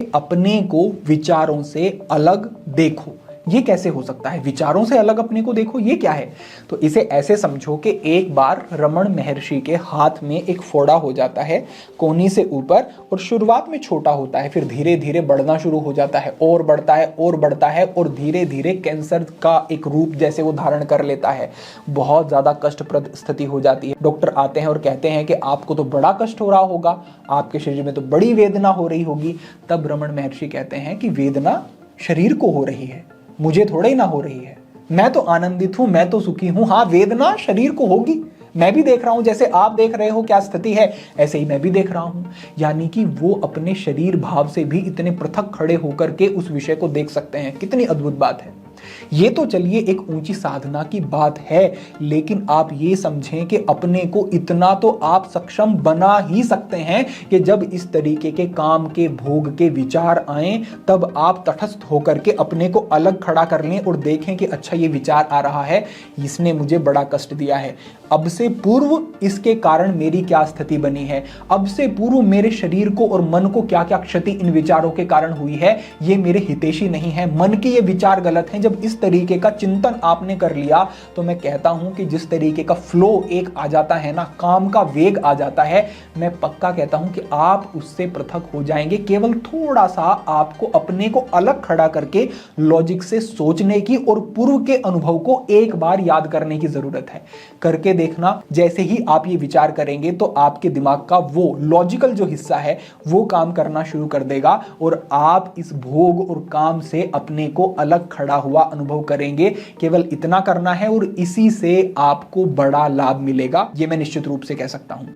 अपने को विचारों से अलग देखो। ये कैसे हो सकता है? विचारों से अलग अपने को देखो, ये क्या है? तो इसे ऐसे समझो कि एक बार रमण महर्षि के हाथ में एक फोड़ा हो जाता है कोहनी से ऊपर, और शुरुआत में छोटा होता है, फिर धीरे धीरे बढ़ना शुरू हो जाता है, और बढ़ता है और बढ़ता है, और धीरे धीरे कैंसर का एक रूप जैसे वो धारण कर लेता है। बहुत ज्यादा कष्टप्रद स्थिति हो जाती है। डॉक्टर आते हैं और कहते हैं कि आपको तो बड़ा कष्ट हो रहा होगा, आपके शरीर में तो बड़ी वेदना हो रही होगी। तब रमण महर्षि कहते हैं कि वेदना शरीर को हो रही है, मुझे थोड़ा ही ना हो रही है। मैं तो आनंदित हूं, मैं तो सुखी हूं। हाँ, वेदना शरीर को होगी, मैं भी देख रहा हूं, जैसे आप देख रहे हो क्या स्थिति है, ऐसे ही मैं भी देख रहा हूं। यानी कि वो अपने शरीर भाव से भी इतने पृथक खड़े होकर के उस विषय को देख सकते हैं। कितनी अद्भुत बात है। ये तो चलिए एक ऊंची साधना की बात है, लेकिन आप ये समझें कि अपने को इतना तो आप सक्षम बना ही सकते हैं कि जब इस तरीके के काम के भोग के विचार आए, तब आप तटस्थ होकर के अपने को अलग खड़ा कर लें और देखें कि अच्छा, ये विचार आ रहा है, इसने मुझे बड़ा कष्ट दिया है, अब से पूर्व इसके कारण मेरी क्या स्थिति बनी है, अब से पूर्व मेरे शरीर को और मन को क्या क्या क्षति इन विचारों के कारण हुई है, ये मेरे हितैषी नहीं है, मन के ये विचार गलत हैं। जब इस तरीके का चिंतन आपने कर लिया, तो मैं कहता हूं कि जिस तरीके का फ्लो एक आ जाता है ना, काम का वेग आ जाता है, मैं पक्का कहता हूं कि आप उससे पृथक हो जाएंगे। केवल थोड़ा सा आपको अपने को अलग खड़ा करके लॉजिक से सोचने की और पूर्व के अनुभव को एक बार याद करने की जरूरत है। करके देखना, जैसे ही आप ये विचार करेंगे तो आपके दिमाग का वो लॉजिकल जो हिस्सा है वो काम करना शुरू कर देगा, और आप इस भोग और काम से अपने को अलग खड़ा हुआ अनुभव करेंगे। केवल इतना करना है और इसी से आपको बड़ा लाभ मिलेगा, ये मैं निश्चित रूप से कह सकता हूं।